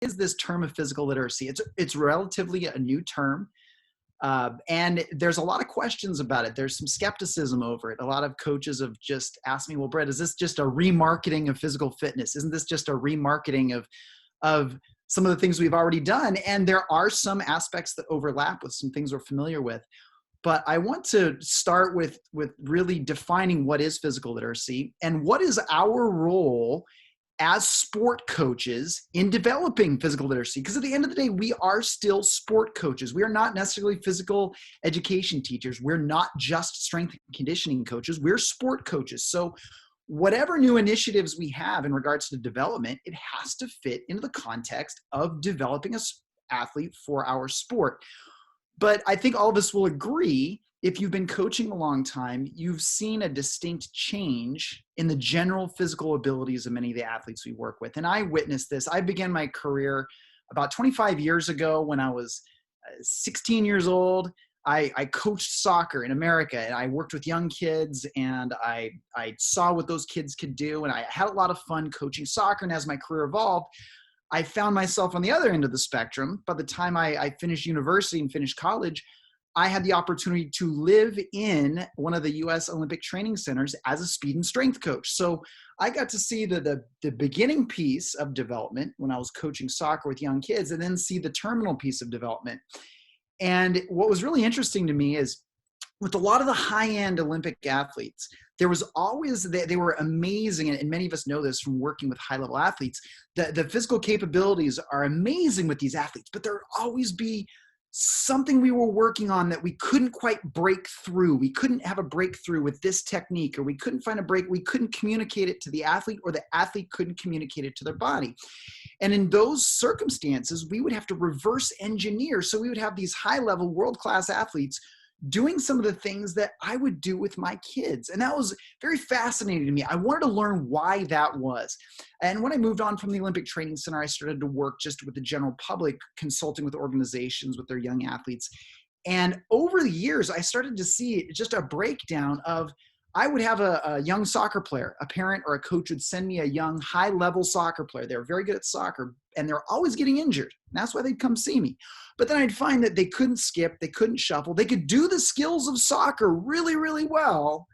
is this term of physical literacy? It's relatively a new term. And there's a lot of questions about it. There's some skepticism over it. A lot of coaches have just asked me, well, Brett, is this just a remarketing of physical fitness? Isn't this just a remarketing of some of the things we've already done? And there are some aspects that overlap with some things we're familiar with. But I want to start with really defining what is physical literacy and what is our role as sport coaches in developing physical literacy. Because at the end of the day, we are still sport coaches. We are not necessarily physical education teachers. We're not just strength and conditioning coaches. We're sport coaches. So whatever new initiatives we have in regards to development, it has to fit into the context of developing an athlete for our sport. But I think all of us will agree, if you've been coaching a long time, you've seen a distinct change in the general physical abilities of many of the athletes we work with. And I witnessed this. I began my career about 25 years ago when I was 16 years old. I coached soccer in America, and I worked with young kids, and I saw what those kids could do, and I had a lot of fun coaching soccer. And as my career evolved, I found myself on the other end of the spectrum. By the time I finished university and finished college, I had the opportunity to live in one of the US Olympic training centers as a speed and strength coach. So I got to see the beginning piece of development when I was coaching soccer with young kids, and then see the terminal piece of development. And what was really interesting to me is, with a lot of the high-end Olympic athletes, there was always, they were amazing, and many of us know this from working with high-level athletes, the physical capabilities are amazing with these athletes, but there would always be something we were working on that we couldn't quite break through. We couldn't have a breakthrough with this technique, or we couldn't find a break. We couldn't communicate it to the athlete, or the athlete couldn't communicate it to their body. And in those circumstances, we would have to reverse engineer. So we would have these high-level world-class athletes doing some of the things that I would do with my kids. And that was very fascinating to me. I wanted to learn why that was. And when I moved on from the Olympic Training Center, I started to work just with the general public, consulting with organizations with their young athletes. And over the years, I started to see just a breakdown of, I would have a young soccer player, a parent or a coach would send me a young high-level soccer player. They're very good at soccer, and they're always getting injured. And that's why they'd come see me. But then I'd find that they couldn't skip, they couldn't shuffle, they could do the skills of soccer really, really well,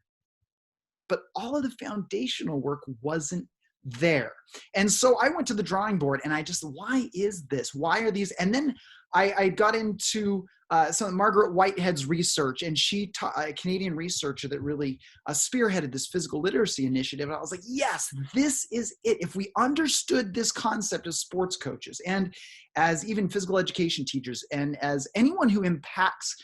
but all of the foundational work wasn't there. And so I went to the drawing board, and I just, why is this? Why are these? And then I got into some of Margaret Whitehead's research, and she taught a Canadian researcher that really spearheaded this physical literacy initiative. And I was like, yes, this is it. If we understood this concept as sports coaches, and as even physical education teachers, and as anyone who impacts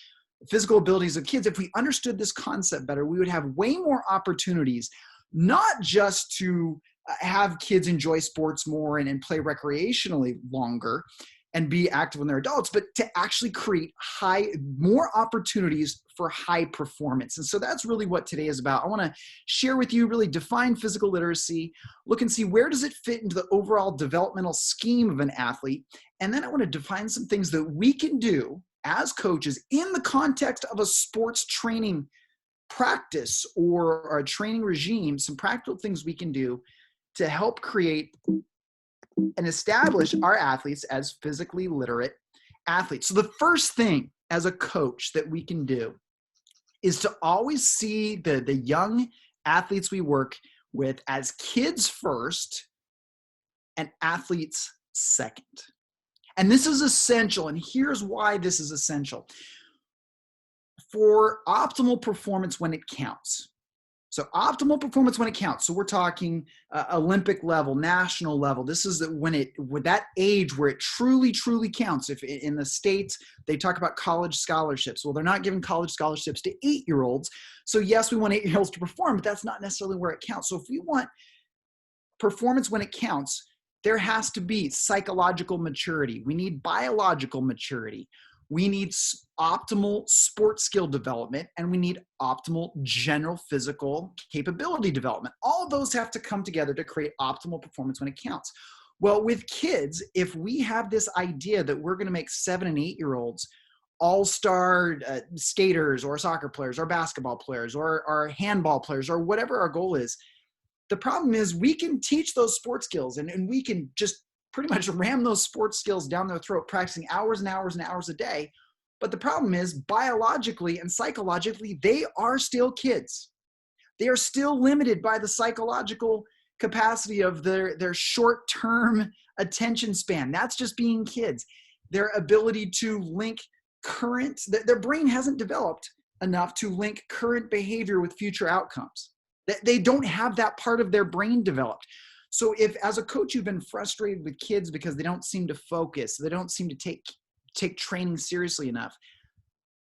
physical abilities of kids, if we understood this concept better, we would have way more opportunities, not just to have kids enjoy sports more and play recreationally longer and be active when they're adults, but to actually create more opportunities for high performance. And so that's really what today is about. I want to share with you, really define physical literacy, look and see where does it fit into the overall developmental scheme of an athlete. And then I want to define some things that we can do as coaches in the context of a sports training practice or a training regime, some practical things we can do to help create and establish our athletes as physically literate athletes. So the first thing as a coach that we can do is to always see the young athletes we work with as kids first and athletes second. And this is essential, and here's why this is essential. For optimal performance when it counts. So optimal performance when it counts. So we're talking Olympic level, national level. This is with that age where it truly, truly counts. If in the States, they talk about college scholarships. Well, they're not giving college scholarships to 8-year-olds. So yes, we want 8-year-olds to perform, but that's not necessarily where it counts. So if we want performance when it counts, there has to be psychological maturity. We need biological maturity. We need optimal sports skill development, and we need optimal general physical capability development. All of those have to come together to create optimal performance when it counts. Well, with kids, if we have this idea that we're going to make 7 and 8-year-olds all-star skaters or soccer players or basketball players or handball players or whatever our goal is, the problem is we can teach those sports skills and we can just pretty much ram those sports skills down their throat, practicing hours and hours and hours a day. But the problem is, biologically and psychologically, they are still kids. They are still limited by the psychological capacity of their short-term attention span. That's just being kids. Their ability to link their brain hasn't developed enough to link current behavior with future outcomes. They don't have that part of their brain developed. So if, as a coach, you've been frustrated with kids because they don't seem to focus, they don't seem to take training seriously enough,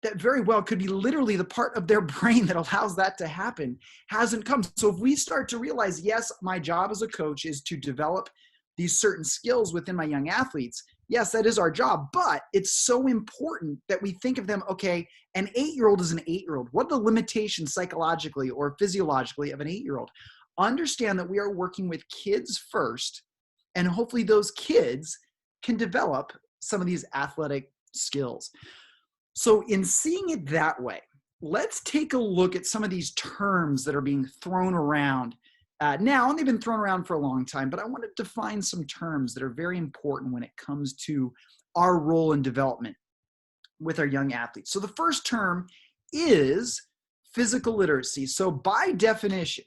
that very well could be literally the part of their brain that allows that to happen hasn't come. So if we start to realize, yes, my job as a coach is to develop these certain skills within my young athletes, yes, that is our job, but it's so important that we think of them, okay, an 8-year-old is an 8-year-old. What are the limitations psychologically or physiologically of an 8-year-old? Understand that we are working with kids first, and hopefully those kids can develop some of these athletic skills. So in seeing it that way, let's take a look at some of these terms that are being thrown around now, and they've been thrown around for a long time, but I want to define some terms that are very important when it comes to our role in development with our young athletes. So the first term is physical literacy. So by definition,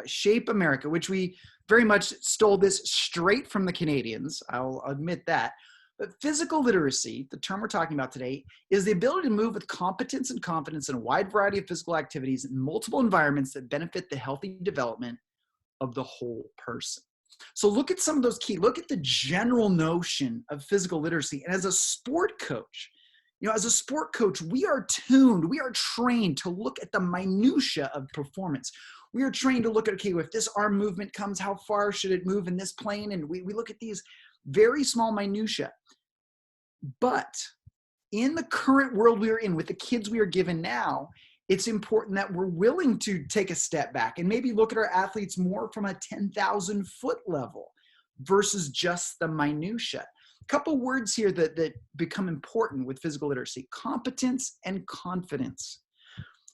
Shape America, which we very much stole this straight from the Canadians, I'll admit that. But physical literacy, the term we're talking about today, is the ability to move with competence and confidence in a wide variety of physical activities in multiple environments that benefit the healthy development of the whole person. So look at some of those look at the general notion of physical literacy. And as a sport coach, we are tuned, we are trained to look at the minutia of performance. We are trained to look at, okay, if this arm movement comes, how far should it move in this plane? And we look at these very small minutia. But in the current world we are in, with the kids we are given now, it's important that we're willing to take a step back and maybe look at our athletes more from a 10,000 foot level versus just the minutia. A couple words here that become important with physical literacy: competence and confidence.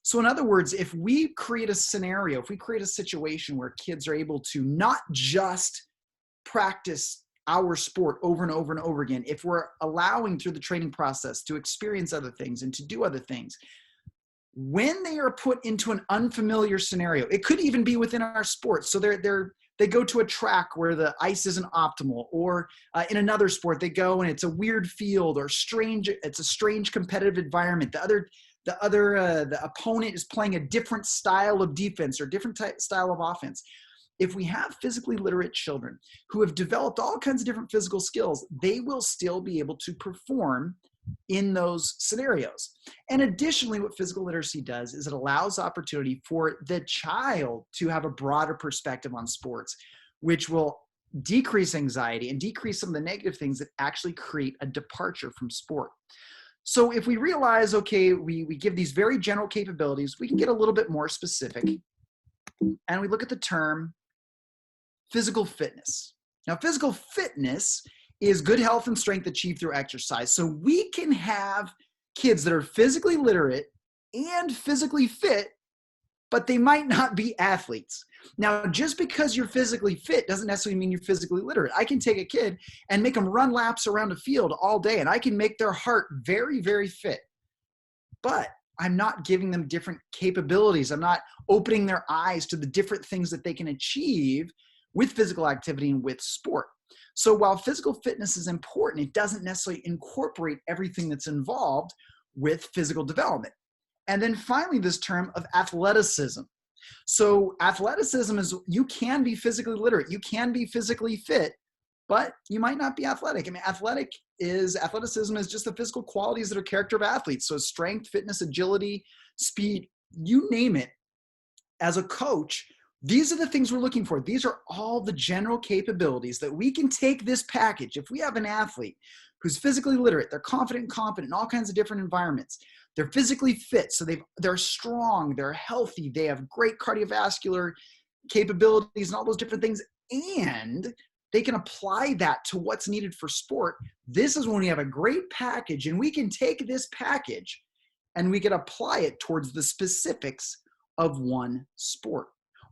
So in other words, if we create a scenario, if we create a situation where kids are able to not just practice our sport over and over and over again, if we're allowing through the training process to experience other things and to do other things, when they are put into an unfamiliar scenario, it could even be within our sport. So they go to a track where the ice isn't optimal, or in another sport they go and it's a weird field or it's a strange competitive environment. The opponent is playing a different style of defense or different style of offense. If we have physically literate children who have developed all kinds of different physical skills, they will still be able to perform in those scenarios. And additionally, what physical literacy does is it allows opportunity for the child to have a broader perspective on sports, which will decrease anxiety and decrease some of the negative things that actually create a departure from sport. So if we realize, okay, we give these very general capabilities, we can get a little bit more specific, and we look at the term physical fitness. Now, physical fitness is good health and strength achieved through exercise. So we can have kids that are physically literate and physically fit, but they might not be athletes. Now, just because you're physically fit doesn't necessarily mean you're physically literate. I can take a kid and make them run laps around a field all day, and I can make their heart very, very fit. But I'm not giving them different capabilities. I'm not opening their eyes to the different things that they can achieve with physical activity and with sport. So while physical fitness is important, it doesn't necessarily incorporate everything that's involved with physical development. And then finally, this term of athleticism. So athleticism is, you can be physically literate, you can be physically fit, but you might not be athletic. I mean, athleticism is just the physical qualities that are character of athletes. So strength, fitness, agility, speed, you name it. As a coach, these are the things we're looking for. These are all the general capabilities that we can take this package. If we have an athlete who's physically literate, they're confident and competent in all kinds of different environments, they're physically fit, so they're strong, they're healthy, they have great cardiovascular capabilities and all those different things, and they can apply that to what's needed for sport. This is when we have a great package, and we can take this package and we can apply it towards the specifics of one sport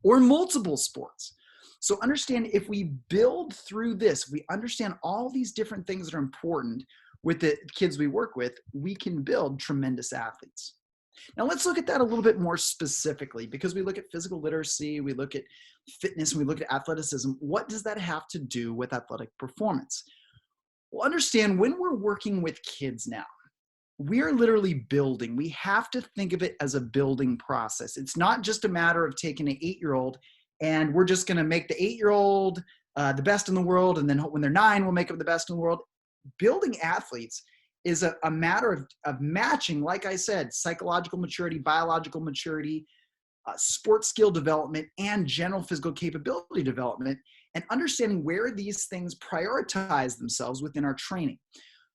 or multiple sports. So understand, if we build through this, we understand all these different things that are important with the kids we work with, we can build tremendous athletes. Now let's look at that a little bit more specifically, because we look at physical literacy, we look at fitness, we look at athleticism. What does that have to do with athletic performance? Well, understand, when we're working with kids now, we are literally building. We have to think of it as a building process. It's not just a matter of taking an 8-year-old and we're just going to make the 8-year-old the best in the world, and then when they're 9, we'll make them the best in the world. Building athletes is a matter of matching, like I said, psychological maturity, biological maturity, sports skill development, and general physical capability development, and understanding where these things prioritize themselves within our training.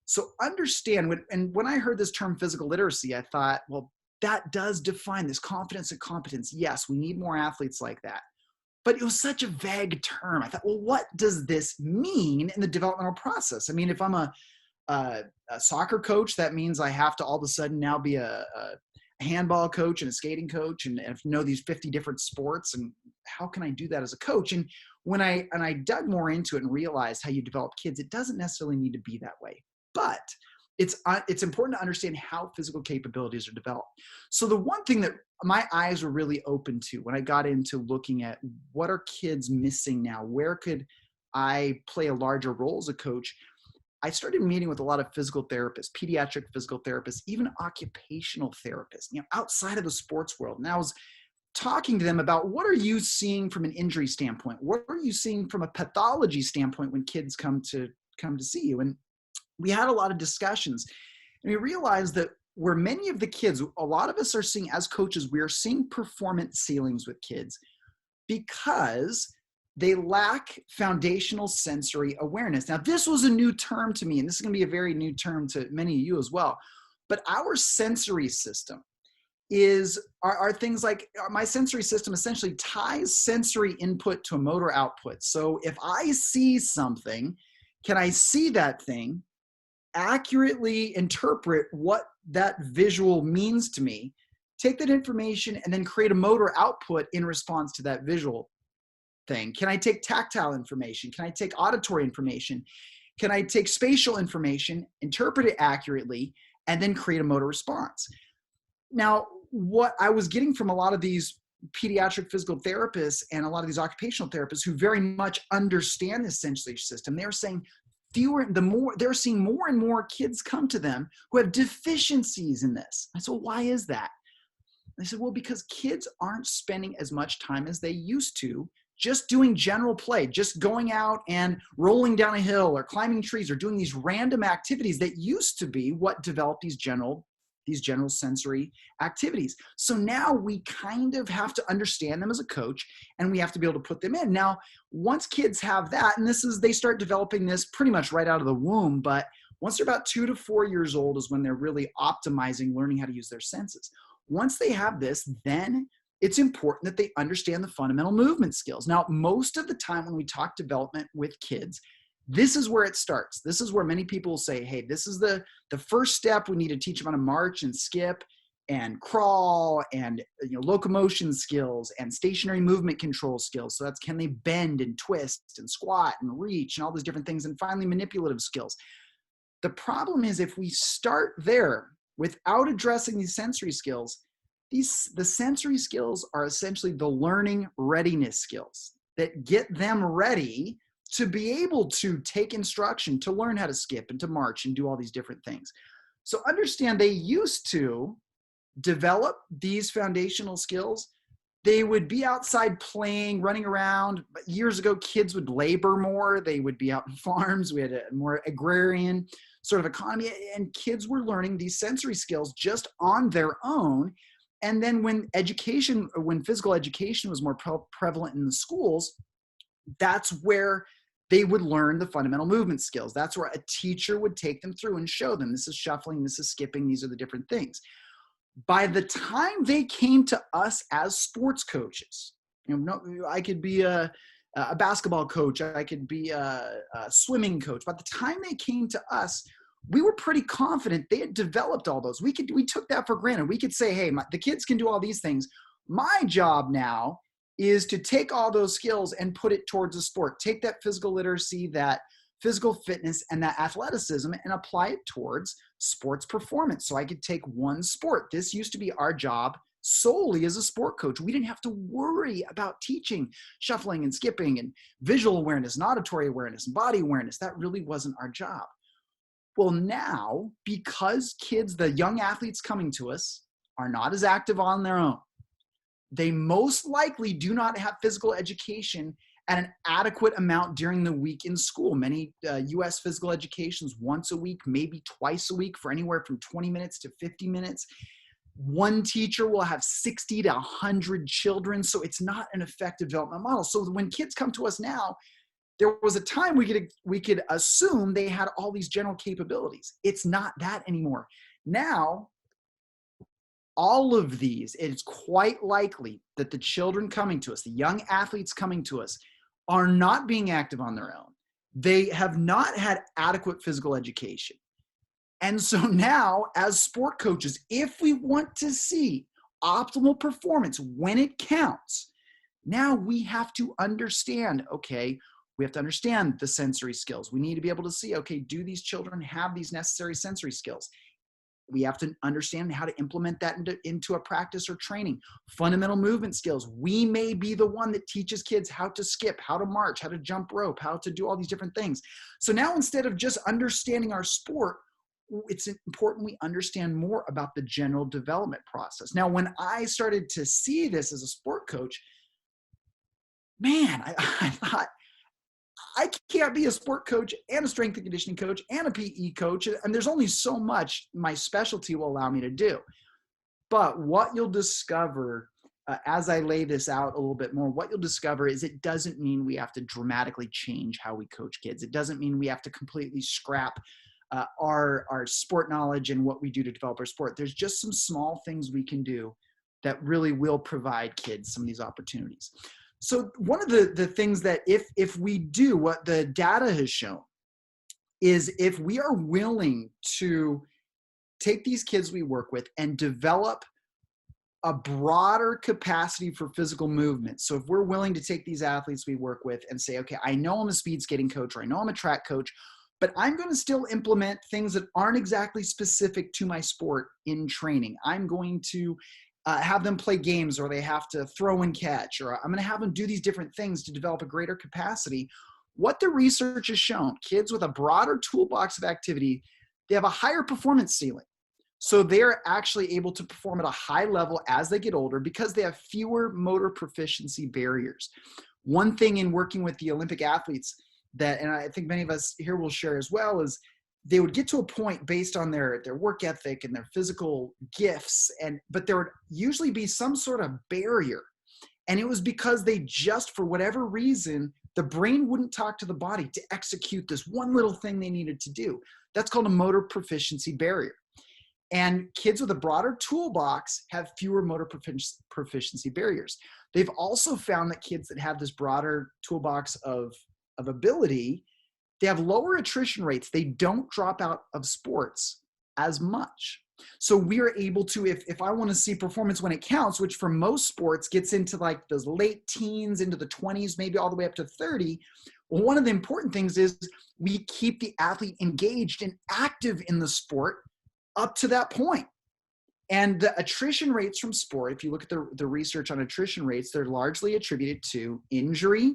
So understand, when I heard this term physical literacy, I thought, well, that does define this confidence and competence. Yes, we need more athletes like that. But it was such a vague term. I thought, well, what does this mean in the developmental process? I mean, if I'm a soccer coach, that means I have to all of a sudden now be a handball coach and a skating coach and know these 50 different sports. And how can I do that as a coach? And when I dug more into it and realized how you develop kids, it doesn't necessarily need to be that way. But it's important to understand how physical capabilities are developed. So the one thing that my eyes were really open to when I got into looking at what are kids missing now, where could I play a larger role as a coach, I started meeting with a lot of physical therapists, pediatric physical therapists, even occupational therapists, outside of the sports world. And I was talking to them about, what are you seeing from an injury standpoint? What are you seeing from a pathology standpoint when kids come to see you? And we had a lot of discussions, and we realized that where many of the kids, a lot of us are seeing as coaches, we are seeing performance ceilings with kids because they lack foundational sensory awareness. Now, this was a new term to me, and this is going to be a very new term to many of you as well. But our sensory system are things like, my sensory system essentially ties sensory input to a motor output. So if I see something, can I see that thing, accurately interpret what that visual means to me, take that information, and then create a motor output in response to that visual thing? Can I take tactile information? Can I take auditory information? Can I take spatial information, interpret it accurately, and then create a motor response? Now, what I was getting from a lot of these pediatric physical therapists and a lot of these occupational therapists who very much understand the sensory system, they're saying they're seeing more and more kids come to them who have deficiencies in this. I said, well, why is that? They said, well, because kids aren't spending as much time as they used to just doing general play, just going out and rolling down a hill or climbing trees or doing these random activities that used to be what developed these general sensory activities. So now we kind of have to understand them as a coach, and we have to be able to put them in. Now, once kids have that, and they start developing this pretty much right out of the womb, but once they're about 2 to 4 years old is when they're really optimizing, learning how to use their senses. Once they have this, then it's important that they understand the fundamental movement skills. Now, most of the time when we talk development with kids, this is where it starts. This is where many people say, hey, this is the first step. We need to teach them how to march and skip and crawl and locomotion skills and stationary movement control skills. So that's, can they bend and twist and squat and reach and all those different things, and finally manipulative skills. The problem is, if we start there without addressing these sensory skills, the sensory skills are essentially the learning readiness skills that get them ready to be able to take instruction, to learn how to skip and to march and do all these different things. So understand, they used to develop these foundational skills. They would be outside playing, running around. But years ago, kids would labor more. They would be out in farms. We had a more agrarian sort of economy, and kids were learning these sensory skills just on their own. And then when physical education was more prevalent in the schools, that's where they would learn the fundamental movement skills. That's where a teacher would take them through and show them, this is shuffling, this is skipping, these are the different things. By the time they came to us as sports coaches, I could be a basketball coach, I could be a swimming coach. By the time they came to us, we were pretty confident they had developed all those. We took that for granted. We could say, hey, the kids can do all these things. My job now is to take all those skills and put it towards a sport. Take that physical literacy, that physical fitness, and that athleticism and apply it towards sports performance. So I could take one sport. This used to be our job solely as a sport coach. We didn't have to worry about teaching shuffling and skipping and visual awareness and auditory awareness and body awareness. That really wasn't our job. Well, now, because kids, the young athletes coming to us, are not as active on their own, they most likely do not have physical education at an adequate amount during the week in school. Many US physical educations once a week, maybe twice a week for anywhere from 20 minutes to 50 minutes. One teacher will have 60 to 100 children, so it's not an effective development model. So when kids come to us now, there was a time we could assume they had all these general capabilities. It's not that anymore. Now, all of these, it's quite likely that the children coming to us, the young athletes coming to us, are not being active on their own. They have not had adequate physical education. And so now, as sport coaches, if we want to see optimal performance when it counts, now we have to understand, okay, we have to understand the sensory skills. We need to be able to see, okay, do these children have these necessary sensory skills? We have to understand how to implement that into a practice or training. Fundamental movement skills. We may be the one that teaches kids how to skip, how to march, how to jump rope, how to do all these different things. So now instead of just understanding our sport, it's important we understand more about the general development process. Now, when I started to see this as a sport coach, man, I thought, I can't be a sport coach and a strength and conditioning coach and a PE coach. And there's only so much my specialty will allow me to do. But what you'll discover as I lay this out a little bit more, what you'll discover is it doesn't mean we have to dramatically change how we coach kids. It doesn't mean we have to completely scrap our sport knowledge and what we do to develop our sport. There's just some small things we can do that really will provide kids some of these opportunities. So one of the things that if we do what the data has shown is if we are willing to take these kids we work with and develop a broader capacity for physical movement. So if we're willing to take these athletes we work with and say, okay, I know I'm a speed skating coach or I know I'm a track coach, but I'm going to still implement things that aren't exactly specific to my sport in training. I'm going to have them play games, or they have to throw and catch, or I'm going to have them do these different things to develop a greater capacity. What the research has shown, kids with a broader toolbox of activity, they have a higher performance ceiling. So they're actually able to perform at a high level as they get older because they have fewer motor proficiency barriers. One thing in working with the Olympic athletes that, and I think many of us here will share as well, is they would get to a point based on their work ethic and their physical gifts, but there would usually be some sort of barrier. And it was because they just, for whatever reason, the brain wouldn't talk to the body to execute this one little thing they needed to do. That's called a motor proficiency barrier. And kids with a broader toolbox have fewer motor proficiency barriers. They've also found that kids that have this broader toolbox of ability, they have lower attrition rates. They don't drop out of sports as much. So we are able to, if I want to see performance when it counts, which for most sports gets into like those late teens, into the 20s, maybe all the way up to 30. Well, one of the important things is we keep the athlete engaged and active in the sport up to that point. And the attrition rates from sport, if you look at the research on attrition rates, they're largely attributed to injury,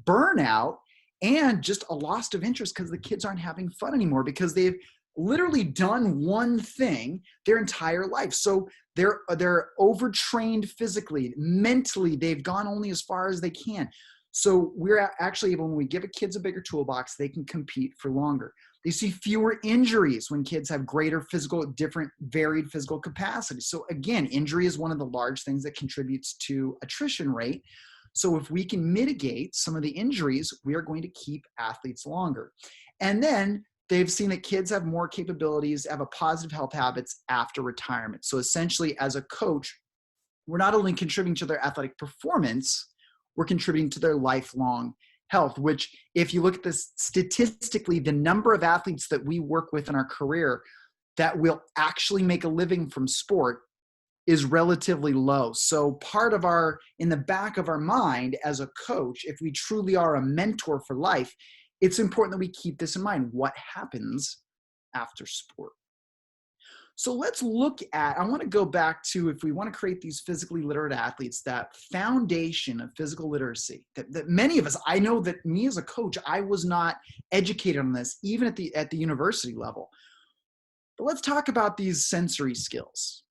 burnout, and just a loss of interest because the kids aren't having fun anymore because they've literally done one thing their entire life. So they're overtrained physically, mentally, they've gone only as far as they can. So we're actually able, when we give kids a bigger toolbox, they can compete for longer. They see fewer injuries when kids have greater different varied physical capacity. So again, injury is one of the large things that contributes to attrition rate. So if we can mitigate some of the injuries, we are going to keep athletes longer. And then they've seen that kids have more capabilities, have a positive health habits after retirement. So essentially, as a coach, we're not only contributing to their athletic performance, we're contributing to their lifelong health, which if you look at this statistically, the number of athletes that we work with in our career that will actually make a living from sport is relatively low. So part of in the back of our mind as a coach, if we truly are a mentor for life, it's important that we keep this in mind. What happens after sport? So let's look at, I want to go back to, if we want to create these physically literate athletes, that foundation of physical literacy that many of us, I know that me as a coach, I was not educated on this, even at the university level. But let's talk about these sensory skills.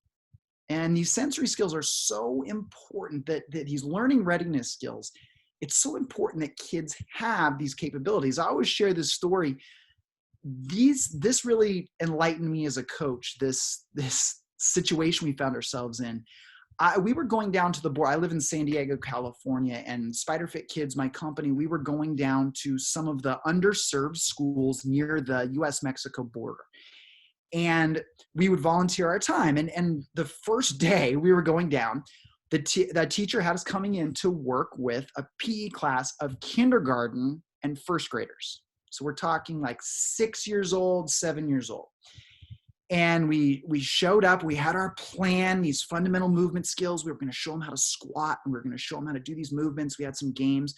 And these sensory skills are so important, that these learning readiness skills, it's so important that kids have these capabilities. I always share this story. This really enlightened me as a coach, this situation we found ourselves in. We were going down to the border. I live in San Diego, California, and SpiderFit Kids, my company, we were going down to some of the underserved schools near the US-Mexico border. And we would volunteer our time. And the first day we were going down, the teacher had us coming in to work with a PE class of kindergarten and first graders. So we're talking like 6 years old, 7 years old. And we showed up, we had our plan, these fundamental movement skills. We were going to show them how to squat, and we were going to show them how to do these movements. We had some games.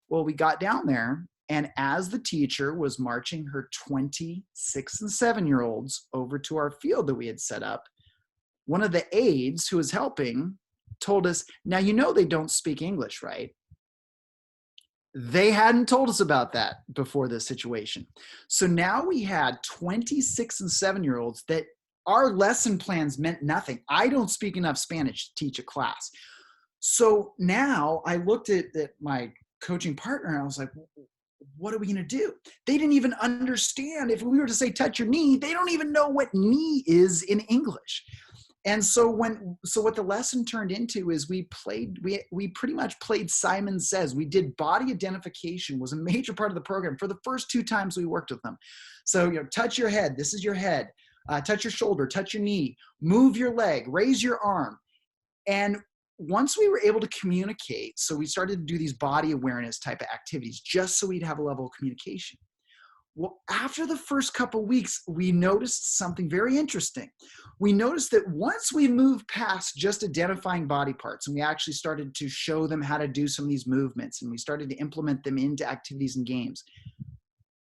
Well, we got down there, and as the teacher was marching her 26 and 7-year-olds over to our field that we had set up, one of the aides who was helping told us, now, you know, they don't speak English, right? They hadn't told us about that before this situation. So now we had 26 and 7-year-olds that our lesson plans meant nothing. I don't speak enough Spanish to teach a class. So now I looked at my coaching partner and I was like, what are we going to do? They didn't even understand. If we were to say, touch your knee, they don't even know what knee is in English. And so what the lesson turned into is we pretty much played Simon Says. We did body identification, was a major part of the program for the first 2 times we worked with them. So, touch your head. This is your head. Touch your shoulder, touch your knee, move your leg, raise your arm. And once we were able to communicate, so we started to do these body awareness type of activities just so we'd have a level of communication. Well, after the first couple of weeks, we noticed something very interesting. We noticed that once we moved past just identifying body parts, and we actually started to show them how to do some of these movements, and we started to implement them into activities and games,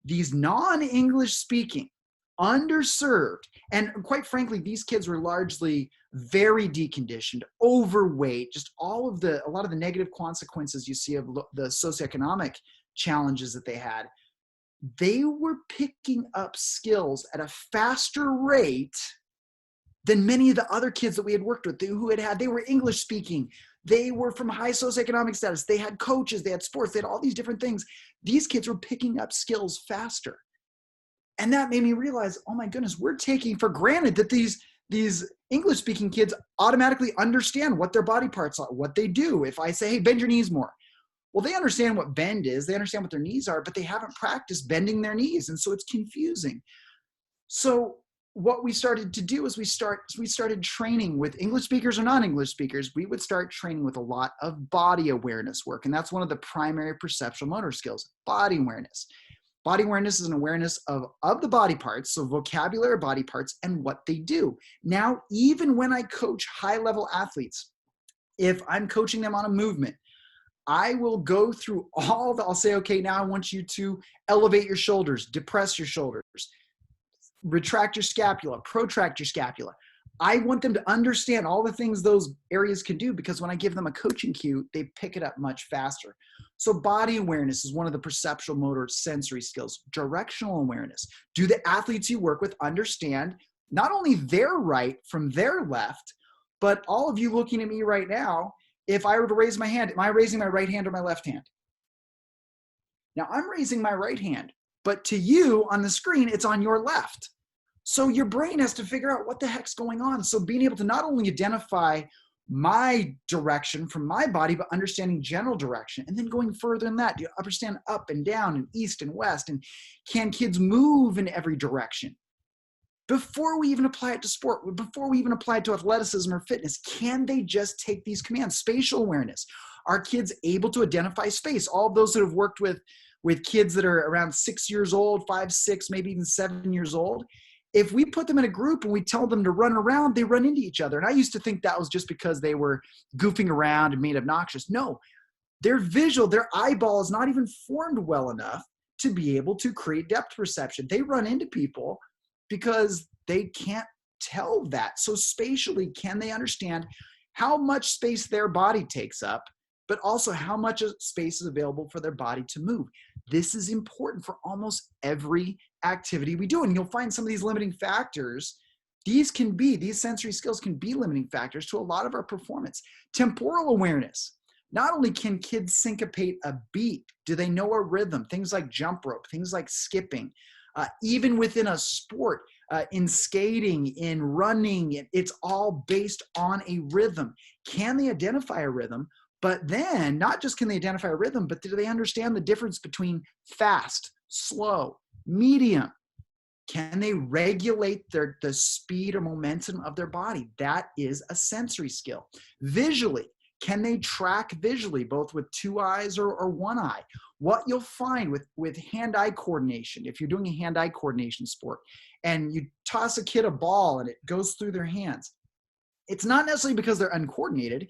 these non-English speaking, underserved, and quite frankly, these kids were largely very deconditioned, overweight, just a lot of the negative consequences you see of the socioeconomic challenges that they had. They were picking up skills at a faster rate than many of the other kids that we had worked with they were English speaking. They were from high socioeconomic status. They had coaches, they had sports, they had all these different things. These kids were picking up skills faster. And that made me realize, oh my goodness, we're taking for granted that these English speaking kids automatically understand what their body parts are, what they do. If I say, hey, bend your knees more. Well, they understand what bend is, they understand what their knees are, but they haven't practiced bending their knees. And so it's confusing. So what we started to do is we started training with English speakers or non-English speakers. We would start training with a lot of body awareness work. And that's one of the primary perceptual motor skills, body awareness. Body awareness is an awareness of the body parts, so vocabulary of body parts and what they do. Now, even when I coach high-level athletes, if I'm coaching them on a movement, I will go through I'll say, okay, now I want you to elevate your shoulders, depress your shoulders, retract your scapula, protract your scapula. I want them to understand all the things those areas can do, because when I give them a coaching cue, they pick it up much faster. So body awareness is one of the perceptual motor sensory skills. Directional awareness. Do the athletes you work with understand not only their right from their left, but all of you looking at me right now, if I were to raise my hand, am I raising my right hand or my left hand? Now I'm raising my right hand, but to you on the screen, it's on your left. So your brain has to figure out what the heck's going on. So being able to not only identify my direction from my body, but understanding general direction, and then going further than that, do you understand up and down and east and west? And can kids move in every direction? Before we even apply it to sport, before we even apply it to athleticism or fitness, can they just take these commands? Spatial awareness. Are kids able to identify space? All of those that have worked with kids that are around 6 years old, 5, 6, maybe even 7 years old, If we put them in a group and we tell them to run around, they run into each other. And I used to think that was just because they were goofing around and being obnoxious. No, their visual, their eyeball is not even formed well enough to be able to create depth perception. They run into people because they can't tell that. So spatially, can they understand how much space their body takes up, but also how much space is available for their body to move? This is important for almost every activity we do. And you'll find some of these limiting factors. These sensory skills can be limiting factors to a lot of our performance. Temporal awareness. Not only can kids syncopate a beat, do they know a rhythm? Things like jump rope, things like skipping, even within a sport, in skating, in running, it's all based on a rhythm. Can they identify a rhythm? But then not just can they identify a rhythm, but do they understand the difference between fast, slow, medium? Can they regulate the speed or momentum of their body? That is a sensory skill. Visually, can they track visually, both with two eyes or one eye? What you'll find with hand-eye coordination, if you're doing a hand-eye coordination sport and you toss a kid a ball and it goes through their hands, it's not necessarily because they're uncoordinated.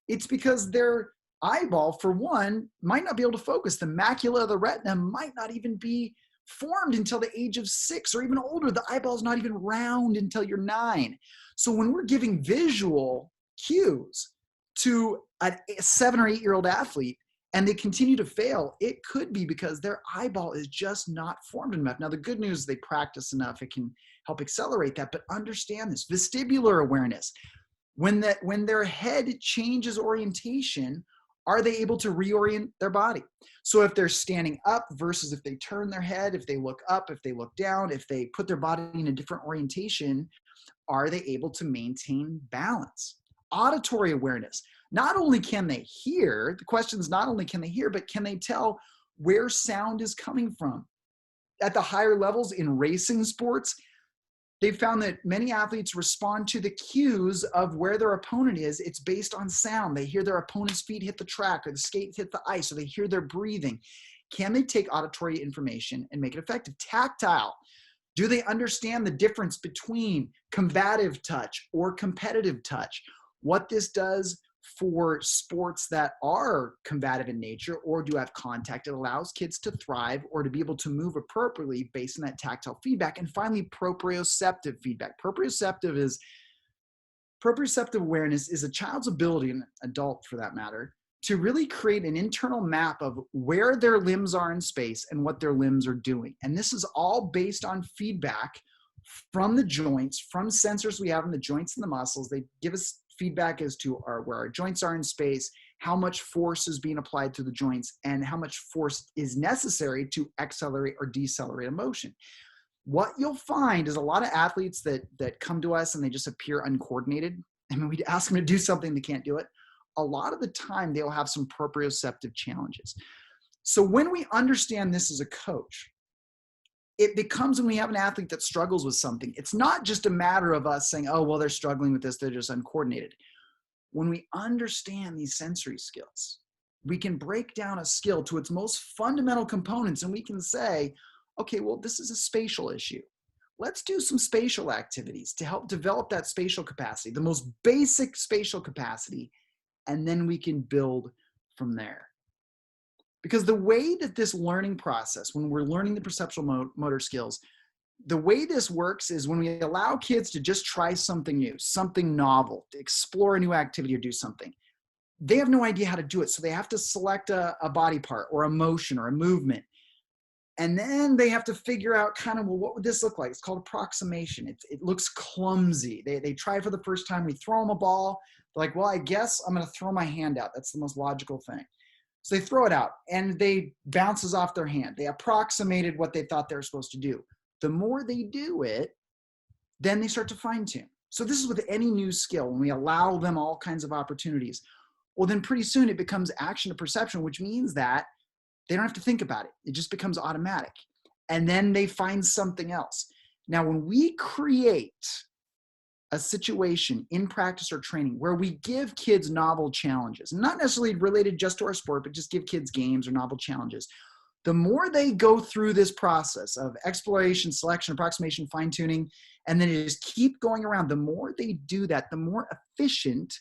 It's because their eyeball, for one, might not be able to focus. The macula of the retina might not even be formed until the age of 6 or even older. The eyeball is not even round until you're 9. So when we're giving visual cues to a 7 or 8-year-old athlete and they continue to fail, it could be because their eyeball is just not formed enough. Now, the good news is they practice enough, it can help accelerate that, but understand this. Vestibular awareness. When their head changes orientation, are they able to reorient their body? So if they're standing up versus if they turn their head, if they look up, if they look down, if they put their body in a different orientation, are they able to maintain balance? Auditory awareness. Not only can they hear, the question is not only can they hear, but can they tell where sound is coming from? At the higher levels in racing sports, they've found that many athletes respond to the cues of where their opponent is. It's based on sound. They hear their opponent's feet hit the track or the skate hit the ice, or they hear their breathing. Can they take auditory information and make it effective? Tactile. Do they understand the difference between combative touch or competitive touch? What this does for sports that are combative in nature or do have contact, it allows kids to thrive or to be able to move appropriately based on that tactile feedback. And finally, proprioceptive feedback. Proprioceptive awareness is a child's ability, an adult for that matter, to really create an internal map of where their limbs are in space and what their limbs are doing. And this is all based on feedback from the joints, from sensors we have in the joints and the muscles. They give us feedback as to where our joints are in space, how much force is being applied to the joints, and how much force is necessary to accelerate or decelerate a motion. What you'll find is a lot of athletes that come to us and they just appear uncoordinated. I mean, we ask them to do something, they can't do it. A lot of the time, they'll have some proprioceptive challenges. So when we understand this as a coach, it becomes when we have an athlete that struggles with something, it's not just a matter of us saying, oh, well, they're struggling with this, they're just uncoordinated. When we understand these sensory skills, we can break down a skill to its most fundamental components and we can say, okay, well, this is a spatial issue. Let's do some spatial activities to help develop that spatial capacity, the most basic spatial capacity, and then we can build from there. Because the way that this learning process, when we're learning the perceptual motor skills, the way this works is when we allow kids to just try something new, something novel, to explore a new activity or do something, they have no idea how to do it. So they have to select a body part or a motion or a movement. And then they have to figure out kind of, well, what would this look like? It's called approximation. It looks clumsy. They try for the first time. We throw them a ball. They're like, well, I guess I'm going to throw my hand out. That's the most logical thing. So they throw it out and they bounces off their hand. They approximated what they thought they were supposed to do. The more they do it, then they start to fine tune. So this is with any new skill. When we allow them all kinds of opportunities, well, then pretty soon it becomes action to perception, which means that they don't have to think about it. It just becomes automatic. And then they find something else. Now, when we create a situation in practice or training where we give kids novel challenges, not necessarily related just to our sport, but just give kids games or novel challenges, The more they go through this process of exploration, selection, approximation, fine-tuning, and then just keep going around, the more they do that, the more efficient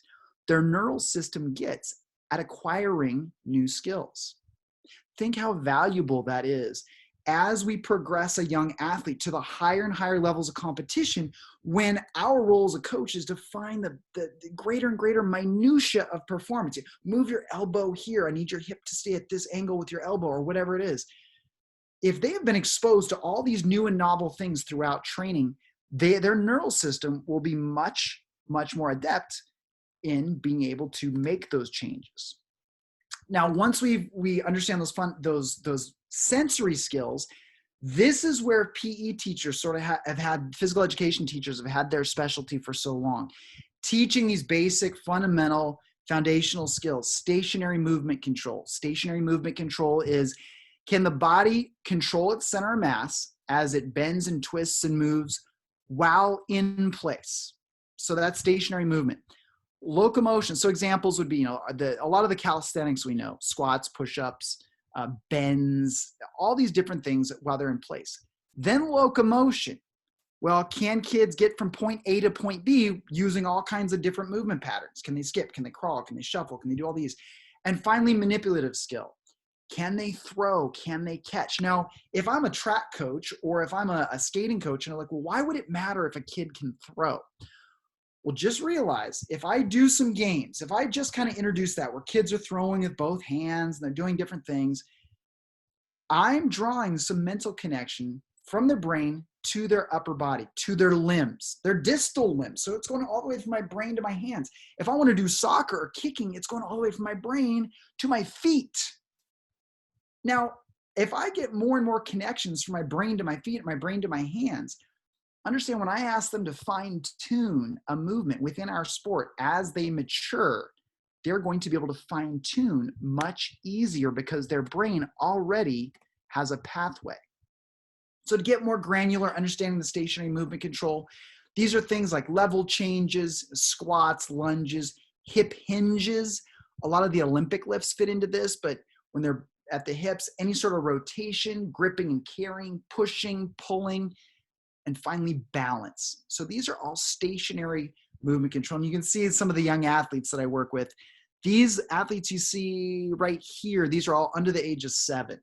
their neural system gets at acquiring new skills. Think how valuable that is as we progress a young athlete to the higher and higher levels of competition, when our role as a coach is to find the greater and greater minutia of performance. Move your elbow here. I need your hip to stay at this angle with your elbow, or whatever it is. If they have been exposed to all these new and novel things throughout training, their neural system will be much, much more adept in being able to make those changes. Now, once we understand those sensory skills, this is where PE teachers sort of have had, physical education teachers have had their specialty for so long. Teaching these basic, fundamental, foundational skills. Stationary movement control. Stationary movement control is, can the body control its center of mass as it bends and twists and moves while in place? So that's stationary movement. Locomotion. So examples would be, a lot of the calisthenics we know, squats, push-ups, bends, all these different things while they're in place. Then locomotion. Well, can kids get from point A to point B using all kinds of different movement patterns? Can they skip? Can they crawl? Can they shuffle? Can they do all these? And finally, manipulative skill. Can they throw? Can they catch? Now, if I'm a track coach or if I'm a skating coach, and I'm like, well, why would it matter if a kid can throw? Well, just realize if I do some games, if I just kind of introduce that where kids are throwing with both hands and they're doing different things, I'm drawing some mental connection from their brain to their upper body, to their limbs, their distal limbs. So it's going all the way from my brain to my hands. If I want to do soccer or kicking, it's going all the way from my brain to my feet. Now, if I get more and more connections from my brain to my feet, my brain to my hands, understand when I ask them to fine tune a movement within our sport as they mature, they're going to be able to fine tune much easier because their brain already has a pathway. So to get more granular, understanding the stationary movement control, these are things like level changes, squats, lunges, hip hinges. A lot of the Olympic lifts fit into this, but when they're at the hips, any sort of rotation, gripping and carrying, pushing, pulling, and finally balance. So these are all stationary movement control. And you can see some of the young athletes that I work with. These athletes you see right here, these are all under the age of 7.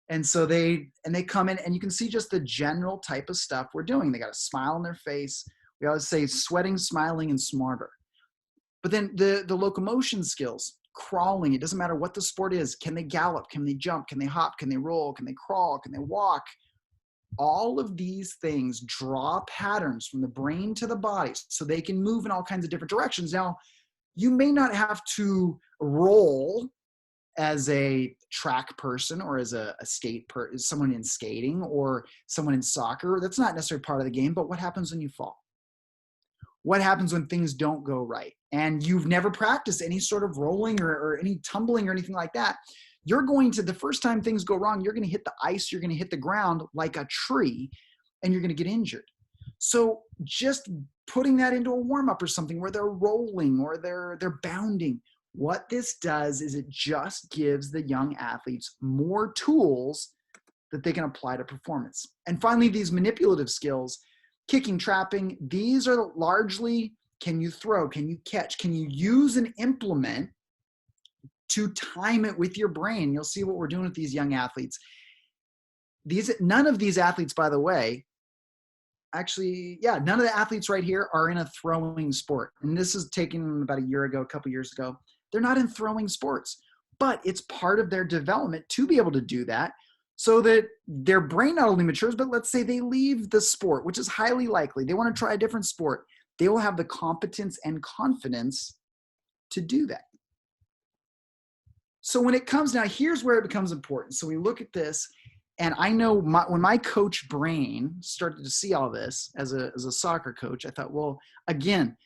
And so they come in and you can see just the general type of stuff we're doing. They got a smile on their face. We always say sweating, smiling, and smarter. But then the locomotion skills, crawling, it doesn't matter what the sport is. Can they gallop? Can they jump? Can they hop? Can they roll? Can they crawl? Can they walk? All of these things draw patterns from the brain to the body so they can move in all kinds of different directions. Now, you may not have to roll as a track person or as a someone in skating or someone in soccer. That's not necessarily part of the game, but what happens when you fall? What happens when things don't go right? And you've never practiced any sort of rolling or any tumbling or anything like that. You're going to, the first time things go wrong, you're going to hit the ice, you're going to hit the ground like a tree, and you're going to get injured. So just putting that into a warm-up or something where they're rolling or they're bounding, what this does is it just gives the young athletes more tools that they can apply to performance. And finally, these manipulative skills, kicking, trapping, these are largely, can you throw, can you catch, can you use an implement to time it with your brain? You'll see what we're doing with these young athletes. None of these athletes, by the way, none of the athletes right here are in a throwing sport. And this is taken about a couple years ago. They're not in throwing sports, but it's part of their development to be able to do that so that their brain not only matures, but let's say they leave the sport, which is highly likely. They want to try a different sport. They will have the competence and confidence to do that. So when it comes now, here's where it becomes important. So we look at this, and I know when my coach brain started to see all this as a soccer coach, I thought, well, again,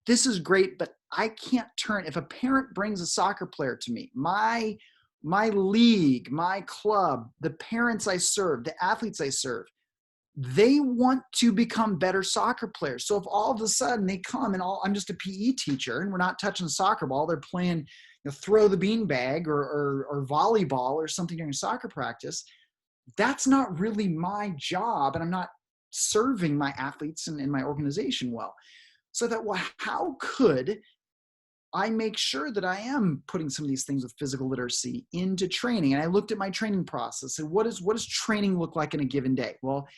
this is great, but I can't turn, if a parent brings a soccer player to me, my league, my club, the parents I serve, the athletes I serve, they want to become better soccer players. So if all of a sudden they come and I'm just a PE teacher and we're not touching the soccer ball, they're playing, throw the beanbag or volleyball or something during soccer practice, that's not really my job, and I'm not serving my athletes and my organization well. So I thought, well, how could I make sure that I am putting some of these things with physical literacy into training? And I looked at my training process and what does training look like in a given day? Well,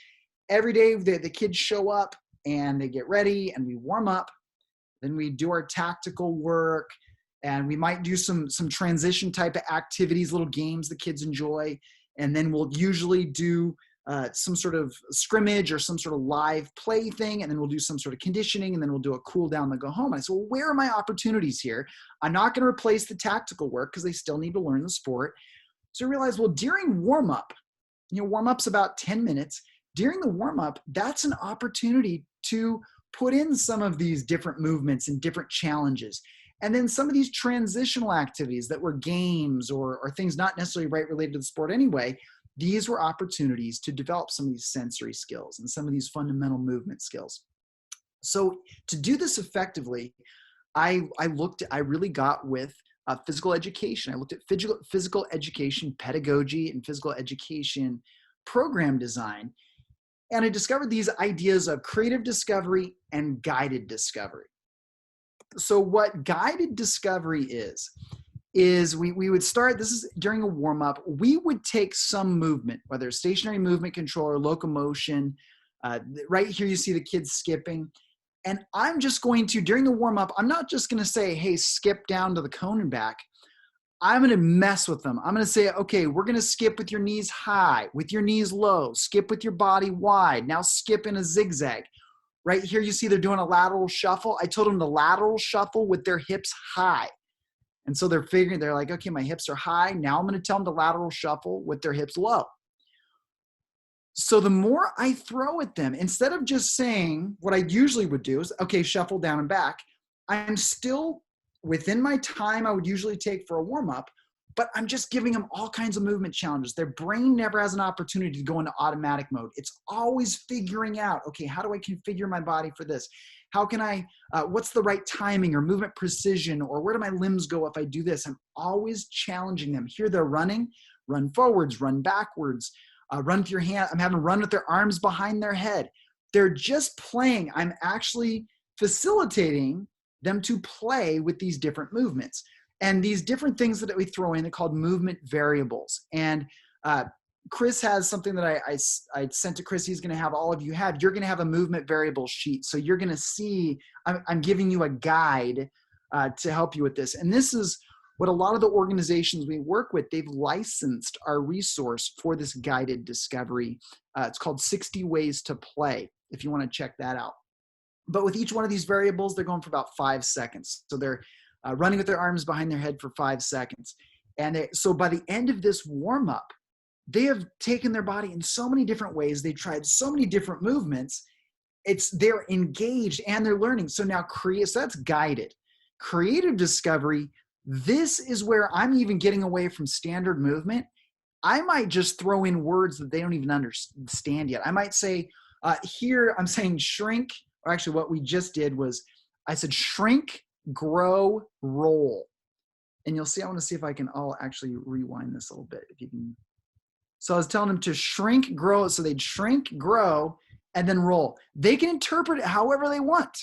every day the kids show up and they get ready and we warm up. Then we do our tactical work, and we might do some transition type of activities, little games the kids enjoy. And then we'll usually do some sort of scrimmage or some sort of live play thing. And then we'll do some sort of conditioning, and then we'll do a cool down and go home. And I said, well, where are my opportunities here? I'm not going to replace the tactical work because they still need to learn the sport. So I realized, well, during warm up, warm up's about 10 minutes. During the warm up, that's an opportunity to put in some of these different movements and different challenges. And then some of these transitional activities that were games or things not necessarily related to the sport anyway, these were opportunities to develop some of these sensory skills and some of these fundamental movement skills. So to do this effectively, I really got with physical education. I looked at physical education pedagogy and physical education program design. And I discovered these ideas of creative discovery and guided discovery. So what guided discovery is we would start, this is during a warm-up, we would take some movement, whether stationary movement control or locomotion. Right here you see the kids skipping. And I'm just going to, during the warm-up, I'm not just going to say, hey, skip down to the cone and back. I'm going to mess with them. I'm going to say, okay, we're going to skip with your knees high, with your knees low, skip with your body wide. Now skip in a zigzag. Right here, you see they're doing a lateral shuffle. I told them to lateral shuffle with their hips high. And so they're like, okay, my hips are high. Now I'm going to tell them to lateral shuffle with their hips low. So the more I throw at them, instead of just saying what I usually would do is, okay, shuffle down and back, I'm still within my time I would usually take for a warm-up, but I'm just giving them all kinds of movement challenges. Their brain never has an opportunity to go into automatic mode. It's always figuring out, okay, how do I configure my body for this? How can I, what's the right timing or movement precision, or where do my limbs go if I do this? I'm always challenging them. Here they're running, run forwards, run backwards, run with your hand. I'm having them run with their arms behind their head. They're just playing. I'm actually facilitating them to play with these different movements. And these different things that we throw in are called movement variables. And Chris has something that I sent to Chris. He's going to have all of you have. You're going to have a movement variable sheet. So you're going to see, I'm giving you a guide to help you with this. And this is what a lot of the organizations we work with, they've licensed our resource for this guided discovery. It's called 60 Ways to Play, if you want to check that out. But with each one of these variables, they're going for about 5 seconds. So they're running with their arms behind their head for 5 seconds. And so by the end of this warm-up, they have taken their body in so many different ways. They've tried so many different movements. They're engaged and they're learning. So now so that's guided. Creative discovery, this is where I'm even getting away from standard movement. I might just throw in words that they don't even understand yet. I might say, here I'm saying shrink, or actually what we just did was I said shrink, grow, roll. And you'll see, I want to see if I'll actually rewind this a little bit. If you can. So I was telling them to shrink, grow. So they'd shrink, grow, and then roll. They can interpret it however they want.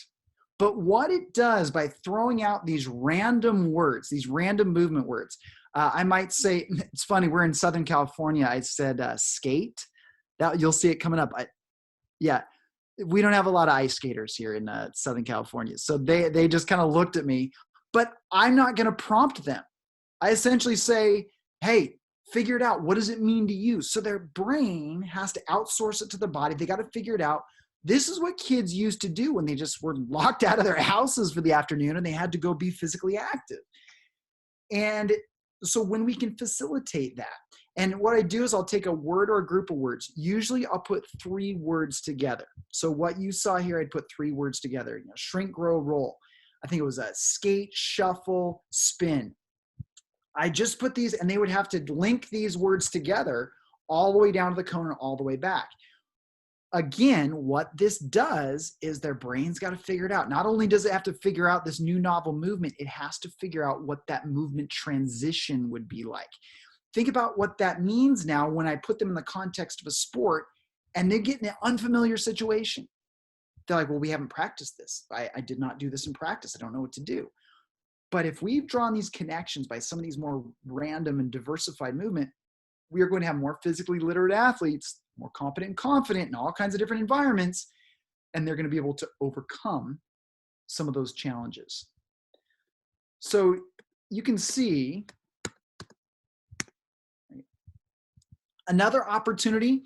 But what it does by throwing out these random words, these random movement words, I might say, it's funny, we're in Southern California. I said skate. That you'll see it coming up. Yeah, we don't have a lot of ice skaters here in Southern California. So they just kind of looked at me, but I'm not going to prompt them. I essentially say, hey, figure it out. What does it mean to you? So their brain has to outsource it to the body. They got to figure it out. This is what kids used to do when they just were locked out of their houses for the afternoon and they had to go be physically active. And so when we can facilitate that, and what I do is I'll take a word or a group of words. Usually I'll put 3 words together. So what you saw here, I'd put 3 words together. Shrink, grow, roll. I think it was a skate, shuffle, spin. I just put these, and they would have to link these words together all the way down to the cone and all the way back. again, what this does is their brain's got to figure it out. Not only does it have to figure out this new novel movement, it has to figure out what that movement transition would be like. Think about what that means now when I put them in the context of a sport and they get in an unfamiliar situation. They're like, well, we haven't practiced this. I did not do this in practice. I don't know what to do. But if we've drawn these connections by some of these more random and diversified movement, we are going to have more physically literate athletes, more competent and confident in all kinds of different environments, and they're going to be able to overcome some of those challenges. So you can see another opportunity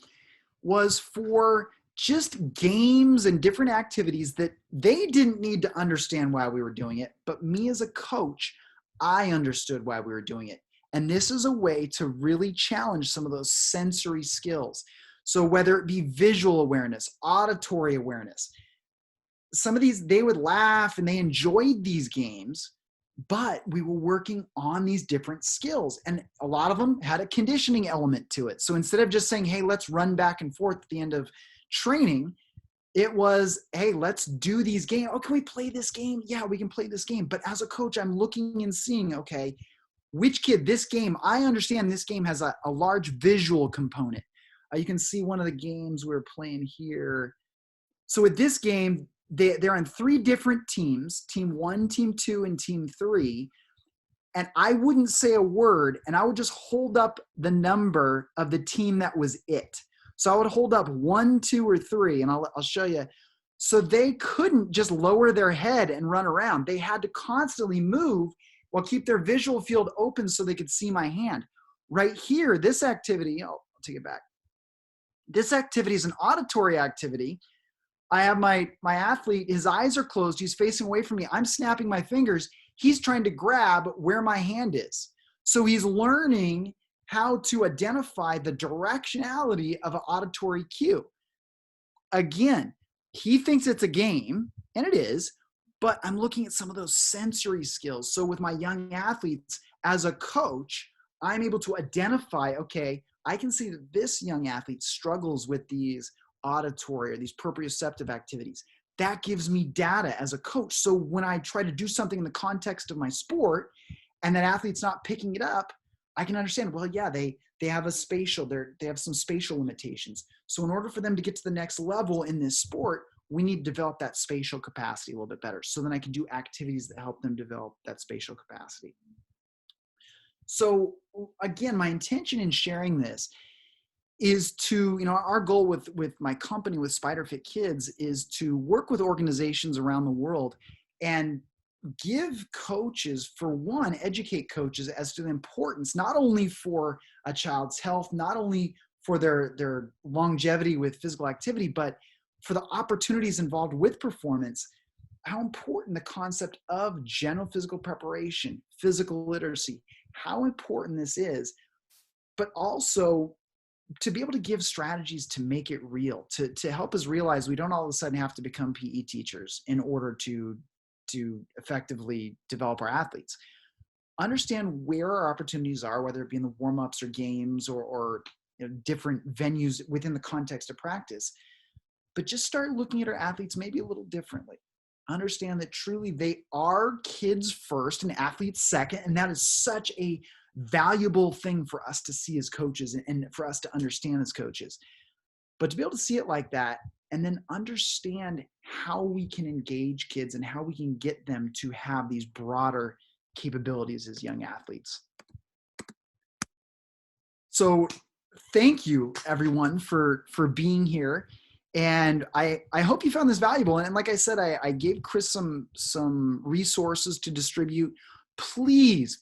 was for just games and different activities that they didn't need to understand why we were doing it, but me as a coach, I understood why we were doing it. And this is a way to really challenge some of those sensory skills. So whether it be visual awareness, auditory awareness, some of these, they would laugh and they enjoyed these games, but we were working on these different skills. And a lot of them had a conditioning element to it. So instead of just saying, hey, let's run back and forth at the end of training, it was, hey, let's do these games. Oh, can we play this game? Yeah, we can play this game. But as a coach, I'm looking and seeing, okay, which kid, this game, I understand this game has a large visual component. You can see one of the games we're playing here. So with this game, they're on 3 different teams, team 1, team 2, and team 3. And I wouldn't say a word, and I would just hold up the number of the team that was it. So I would hold up 1, 2, or 3, and I'll show you. So they couldn't just lower their head and run around. They had to constantly move while keep their visual field open so they could see my hand. Right here, this activity, I'll take it back. This activity is an auditory activity. I have my athlete, his eyes are closed. He's facing away from me. I'm snapping my fingers. He's trying to grab where my hand is. So he's learning how to identify the directionality of an auditory cue. Again, he thinks it's a game, and it is, but I'm looking at some of those sensory skills. So with my young athletes, as a coach, I'm able to identify, okay, I can see that this young athlete struggles with these auditory or these proprioceptive activities. That gives me data as a coach. So when I try to do something in the context of my sport and that athlete's not picking it up, I can understand, well, yeah, they have a spatial, they have some spatial limitations. So in order for them to get to the next level in this sport, we need to develop that spatial capacity a little bit better. So then I can do activities that help them develop that spatial capacity. So again, my intention in sharing this is to, our goal with my company, with SpiderFit Kids, is to work with organizations around the world and give coaches, for one, educate coaches as to the importance, not only for a child's health, not only for their longevity with physical activity, but for the opportunities involved with performance, how important the concept of general physical preparation, physical literacy, how important this is, but also to be able to give strategies to make it real, to help us realize we don't all of a sudden have to become PE teachers in order to effectively develop our athletes. Understand where our opportunities are, whether it be in the warm-ups or games or different venues within the context of practice. But just start looking at our athletes maybe a little differently. Understand that truly they are kids first and athletes second, and that is such a valuable thing for us to see as coaches and for us to understand as coaches. But to be able to see it like that and then understand how we can engage kids and how we can get them to have these broader capabilities as young athletes. So thank you everyone for being here. And I hope you found this valuable. And like I said, I gave Chris some resources to distribute. Please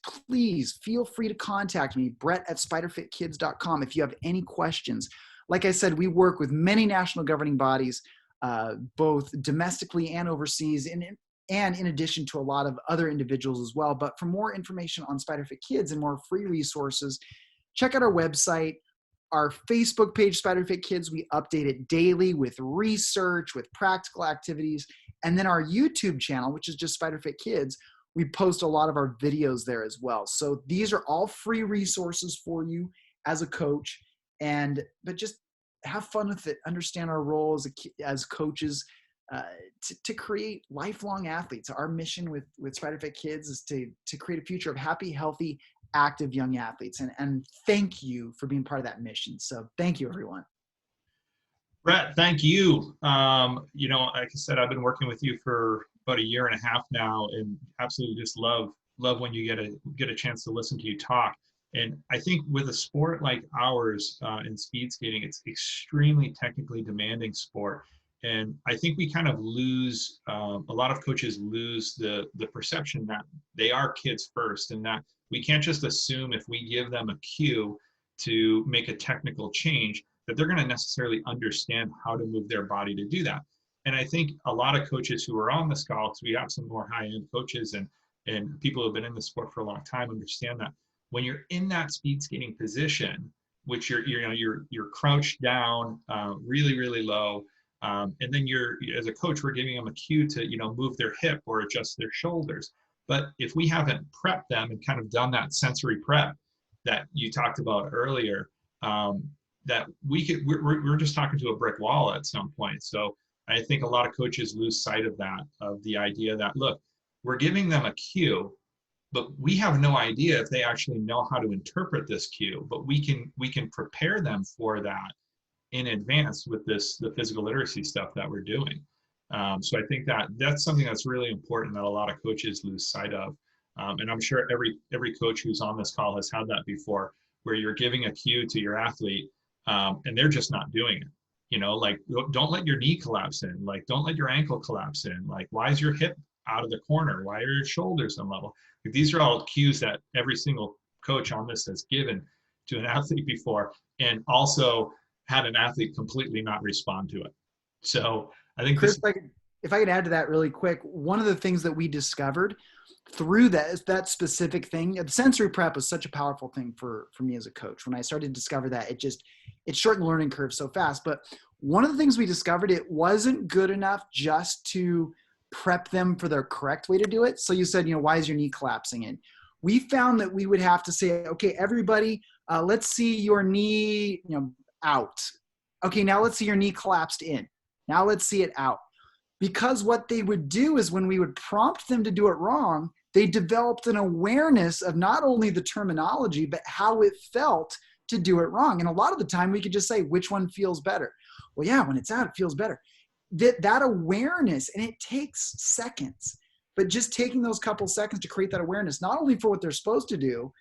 feel free to contact me, brett@spiderfitkids.com, if you have any questions. Like I said, we work with many national governing bodies, both domestically and overseas, and in addition to a lot of other individuals as well. But for more information on SpiderFit Kids and more free resources, check out our website, our Facebook page, SpiderFit Kids. We update it daily with research, with practical activities. And then our YouTube channel, which is just SpiderFit Kids, we post a lot of our videos there as well. So these are all free resources for you as a coach. But just have fun with it, understand our role as coaches, to create lifelong athletes. Our mission with Spider Fit Kids is to create a future of happy, healthy, active young athletes. And thank you for being part of that mission. So thank you, everyone. Brett, thank you. Like I said, I've been working with you for about a year and a half now, and absolutely just love when you get a chance to listen to you talk. And I think with a sport like ours in speed skating, it's extremely technically demanding sport. And I think we kind of lose, a lot of coaches lose the perception that they are kids first, and that we can't just assume if we give them a cue to make a technical change, that they're going to necessarily understand how to move their body to do that. And I think a lot of coaches who are on this call, because we have some more high-end coaches and people who have been in the sport for a long time, understand that when you're in that speed skating position, which you're crouched down really, really low, and then as a coach, we're giving them a cue to move their hip or adjust their shoulders. But if we haven't prepped them and kind of done that sensory prep that you talked about earlier, that we're just talking to a brick wall at some point. So I think a lot of coaches lose sight of that, of the idea that, look, we're giving them a cue, but we have no idea if they actually know how to interpret this cue, but we can prepare them for that in advance with the physical literacy stuff that we're doing. So I think that's something that's really important that a lot of coaches lose sight of. And I'm sure every coach who's on this call has had that before, where you're giving a cue to your athlete and they're just not doing it. Like, don't let your knee collapse in. Like, don't let your ankle collapse in. Like, why is your hip out of the corner? Why are your shoulders unlevel? Like, these are all cues that every single coach on this has given to an athlete before, and also had an athlete completely not respond to it. So I think Chris, if I could add to that really quick, one of the things that we discovered through that specific thing, the sensory prep was such a powerful thing for me as a coach. When I started to discover that, it shortened the learning curve so fast. But one of the things we discovered, it wasn't good enough just to prep them for the correct way to do it. So you said, why is your knee collapsing in? We found that we would have to say, okay, everybody, let's see your knee, out. Okay, now let's see your knee collapsed in. Now let's see it out. Because what they would do is when we would prompt them to do it wrong, they developed an awareness of not only the terminology, but how it felt to do it wrong. And a lot of the time we could just say, which one feels better? Well, yeah, when it's out, it feels better. That awareness, and it takes seconds, but just taking those couple seconds to create that awareness, not only for what they're supposed to do,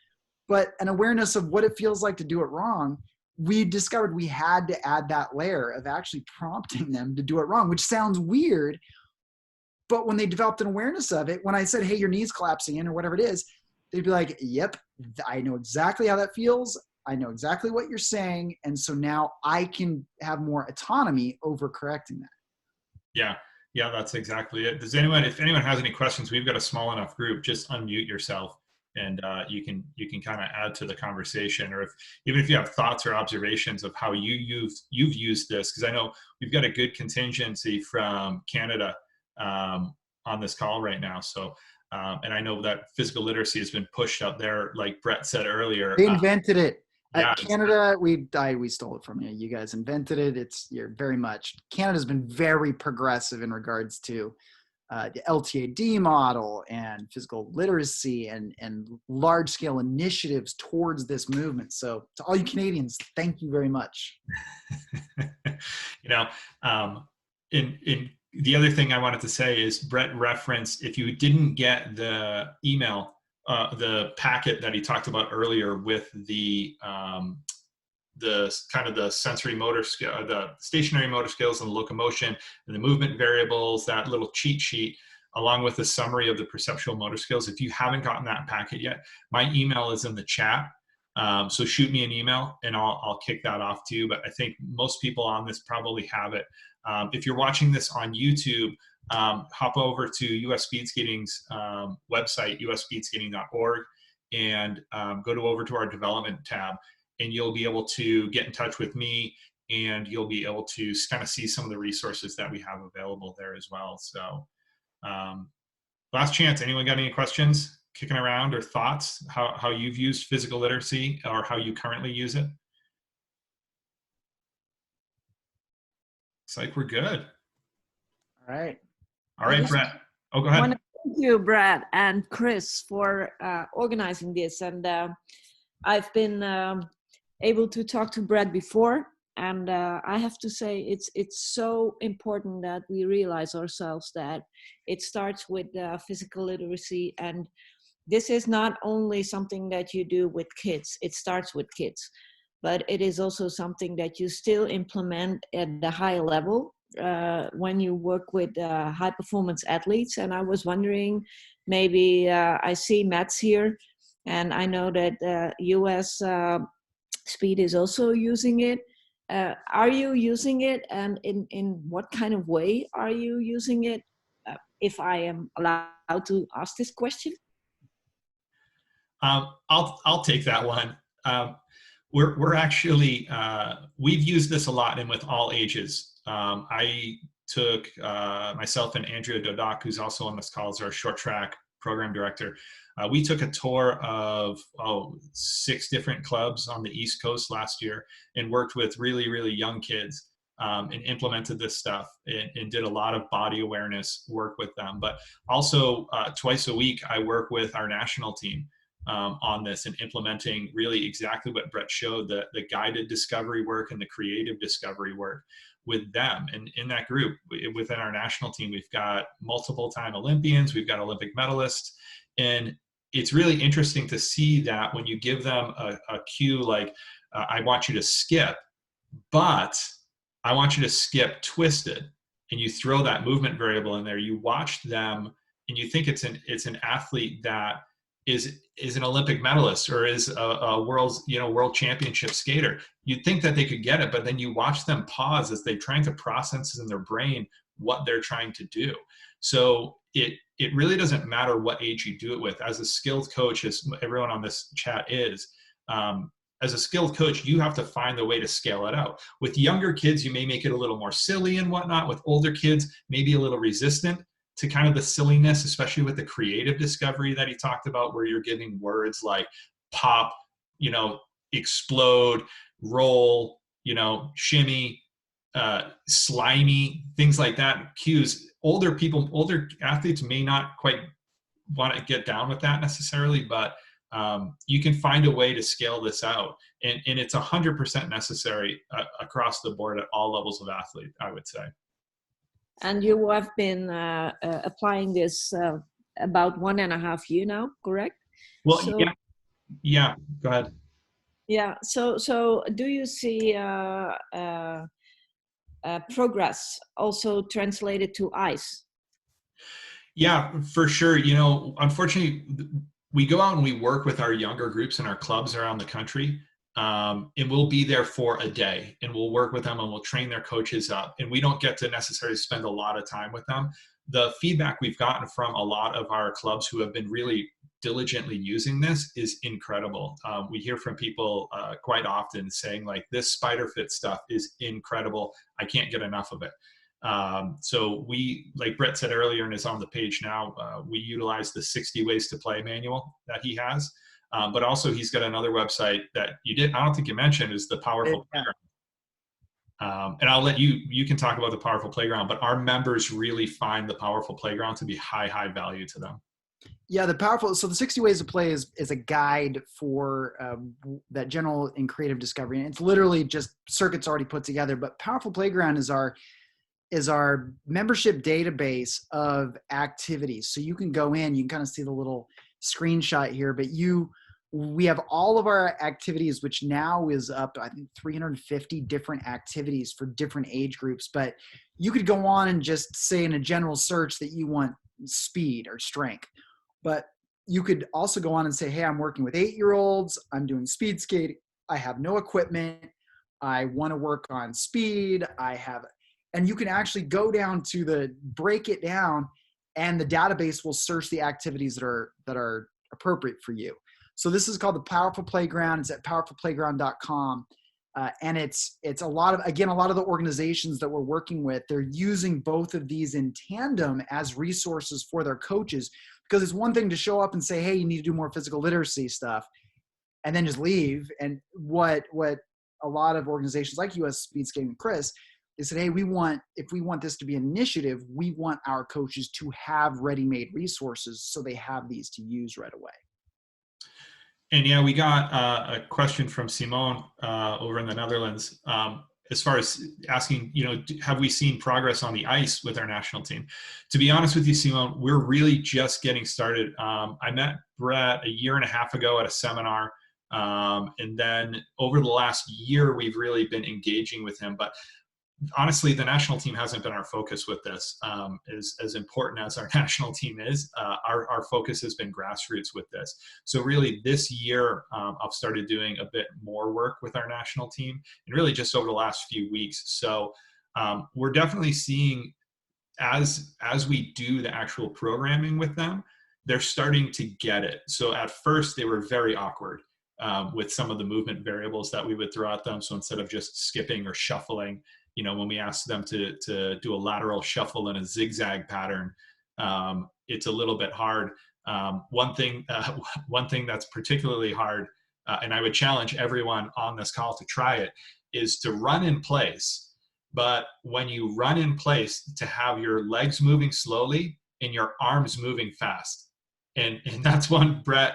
but an awareness of what it feels like to do it wrong. We discovered we had to add that layer of actually prompting them to do it wrong, which sounds weird. But when they developed an awareness of it, when I said, hey, your knee's collapsing in or whatever it is, they'd be like, yep, I know exactly how that feels. I know exactly what you're saying. And so now I can have more autonomy over correcting that. Yeah, that's exactly it. If anyone has any questions, we've got a small enough group, just unmute yourself and you can kind of add to the conversation, or even if you have thoughts or observations of how you've used this, because I know we've got a good contingency from Canada on this call right now. So and I know that physical literacy has been pushed up there, like Brett said earlier. They invented it. Yeah, Canada, we stole it from you. You guys invented it. You're very much, Canada's been very progressive in regards to the LTAD model and physical literacy and large scale initiatives towards this movement. So to all you Canadians, thank you very much. In the other thing I wanted to say is Brett referenced, if you didn't get the email, the packet that he talked about earlier with the kind of the sensory motor skill, the stationary motor skills and the locomotion and the movement variables, that little cheat sheet, along with the summary of the perceptual motor skills. If you haven't gotten that packet yet, my email is in the chat. So shoot me an email and I'll kick that off to you. But I think most people on this probably have it. If you're watching this on YouTube, hop over to US Speed Skating's website, usspeedskating.org, and go over to our development tab, and you'll be able to get in touch with me, and you'll be able to kind of see some of the resources that we have available there as well. So last chance, anyone got any questions kicking around or thoughts, how you've used physical literacy or how you currently use it? Looks like we're good. All right. All I right, just Brett. Oh, go want ahead. to thank you, Brad and Chris, for organizing this. And I've been able to talk to Brad before, and I have to say it's so important that we realize ourselves that it starts with physical literacy. And this is not only something that you do with kids, it starts with kids, but it is also something that you still implement at the high level when you work with high performance athletes. And I was wondering, maybe I see Matt's here, and I know that US Speed is also using it. Are you using it, and in what kind of way are you using it? If I am allowed to ask this question. I'll take that one. We're actually we've used this a lot and with all ages. I took myself and Andrea Dodak, who's also on this call as our short track program director. We took a tour of 6 different clubs on the East Coast last year and worked with really young kids and implemented this stuff and did a lot of body awareness work with them. But also twice a week, I work with our national team on this and implementing really exactly what Brett showed, the guided discovery work and the creative discovery work with them. And in that group, within our national team, we've got multiple time Olympians, we've got Olympic medalists, and it's really interesting to see that when you give them a cue like, I want you to skip, but I want you to skip twisted, and you throw that movement variable in there, you watch them and you think it's an athlete that is an Olympic medalist or is a world championship skater. You'd think that they could get it, but then you watch them pause as they're trying to process in their brain what they're trying to do. So it really doesn't matter what age you do it with. As a skilled coach, as everyone on this chat is, as a skilled coach, you have to find the way to scale it out. With younger kids, you may make it a little more silly and whatnot. With older kids, maybe a little resistant to kind of the silliness, especially with the creative discovery that he talked about, where you're giving words like pop, explode, roll, shimmy, slimy, things like that, cues. Older athletes may not quite want to get down with that necessarily, but you can find a way to scale this out. And it's 100% necessary across the board at all levels of athlete, I would say. And you have been applying this about 1.5 years now, correct? Well, yeah. Go ahead. Yeah. So do you see progress also translated to ice? Yeah, for sure. Unfortunately, we go out and we work with our younger groups and our clubs around the country. And we'll be there for a day and we'll work with them and we'll train their coaches up. And we don't get to necessarily spend a lot of time with them. The feedback we've gotten from a lot of our clubs who have been really diligently using this is incredible. We hear from people quite often saying like, this spider fit stuff is incredible. I can't get enough of it. So we, like Brett said earlier and is on the page now, we utilize the 60 ways to play manual that he has. But also he's got another website that I don't think you mentioned, is the Powerful Playground. And I'll let you can talk about the Powerful Playground, but our members really find the Powerful Playground to be high value to them. Yeah, so the 60 Ways to Play is a guide for that general and creative discovery. And it's literally just circuits already put together, but Powerful Playground is our membership database of activities. So you can go in, you can kind of see the little screenshot here, but we have all of our activities, which now is up to, I think, 350 different activities for different age groups. But you could go on and just say in a general search that you want speed or strength. But you could also go on and say, hey, I'm working with 8-year-olds. I'm doing speed skating. I have no equipment. I want to work on speed. And you can actually go down to break it down, and the database will search the activities that are appropriate for you. So this is called the Powerful Playground. It's at powerfulplayground.com. And it's a lot of the organizations that we're working with, they're using both of these in tandem as resources for their coaches, because it's one thing to show up and say, hey, you need to do more physical literacy stuff, and then just leave. And what a lot of organizations like US Speed Skating and Chris, They said, hey, if we want this to be an initiative, we want our coaches to have ready-made resources so they have these to use right away. And yeah, we got a question from Simone over in the Netherlands, as far as asking, have we seen progress on the ice with our national team? To be honest with you, Simone, we're really just getting started. I met Brett a year and a half ago at a seminar. And then over the last year, we've really been engaging with him. But honestly, the national team hasn't been our focus with this. As important as our national team is, our focus has been grassroots with this. So really this year, I've started doing a bit more work with our national team, and really just over the last few weeks. So we're definitely seeing, as we do the actual programming with them, they're starting to get it. So at first they were very awkward with some of the movement variables that we would throw at them. So instead of just skipping or shuffling, when we ask them to do a lateral shuffle in a zigzag pattern, it's a little bit hard. One thing that's particularly hard, and I would challenge everyone on this call to try it, is to run in place. But when you run in place, to have your legs moving slowly and your arms moving fast. And that's one Brett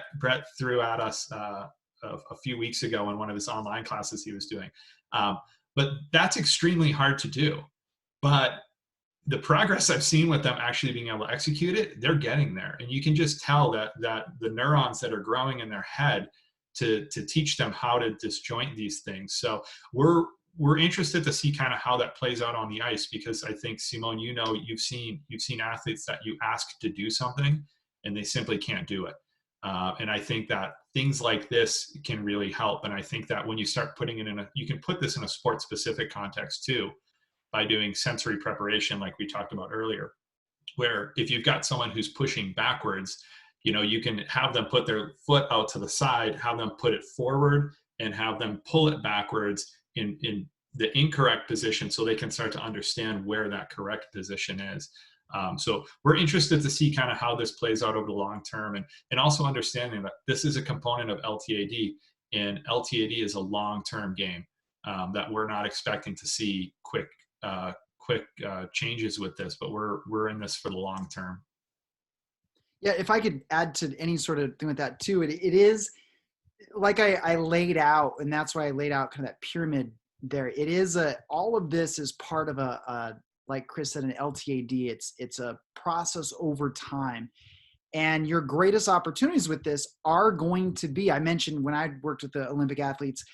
threw at us a few weeks ago in one of his online classes he was doing. But that's extremely hard to do. But the progress I've seen with them actually being able to execute it, they're getting there. And you can just tell that the neurons that are growing in their head to teach them how to disjoint these things. So we're interested to see kind of how that plays out on the ice, because I think, Simone, you've seen athletes that you ask to do something and they simply can't do it. And I think that things like this can really help. And I think that when you start putting it you can put this in a sport specific context too, by doing sensory preparation, like we talked about earlier, where if you've got someone who's pushing backwards, you can have them put their foot out to the side, have them put it forward, and have them pull it backwards in the incorrect position, so they can start to understand where that correct position is. So we're interested to see kind of how this plays out over the long term, and also understanding that this is a component of LTAD, and LTAD is a long-term game, that we're not expecting to see quick changes with this, but we're in this for the long term. Yeah, if I could add to any sort of thing with that too, it is like I laid out, and that's why I laid out kind of that pyramid there. It is all of this is part of a like Chris said, an LTAD. It's a process over time. And your greatest opportunities with this are going to be, I mentioned when I worked with the Olympic athletes,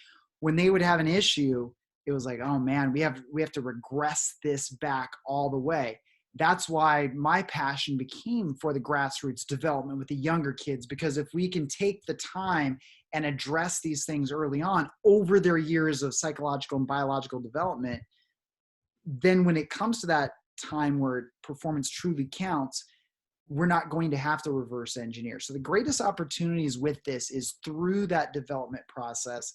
when they would have an issue, it was like, oh man, we have to regress this back all the way. That's why my passion became for the grassroots development with the younger kids, because if we can take the time and address these things early on over their years of psychological and biological development, then when it comes to that time where performance truly counts, we're not going to have to reverse engineer. So the greatest opportunities with this is through that development process,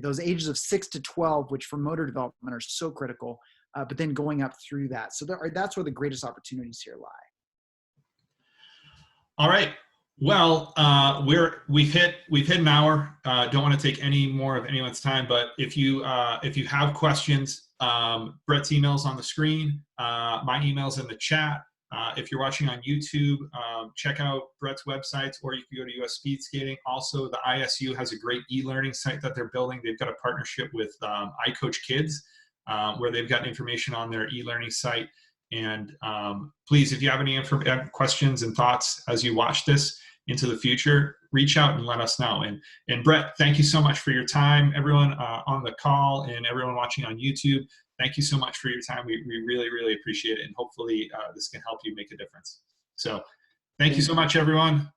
those ages of 6 to 12, which for motor development are so critical, but then going up through that. So that's where the greatest opportunities here lie. All right. Well, we've hit an hour. Don't want to take any more of anyone's time, but if you have questions, Brett's email's on the screen. My email's in the chat. If you're watching on YouTube, check out Brett's websites, or you can go to US Speed Skating. Also, the ISU has a great e-learning site that they're building. They've got a partnership with iCoach Kids, where they've got information on their e-learning site. And please, if you have any questions and thoughts as you watch this into the future, reach out and let us know. And Brett, thank you so much for your time. Everyone on the call and everyone watching on YouTube, thank you so much for your time. We really, really appreciate it. And hopefully this can help you make a difference. So thank you so much, everyone.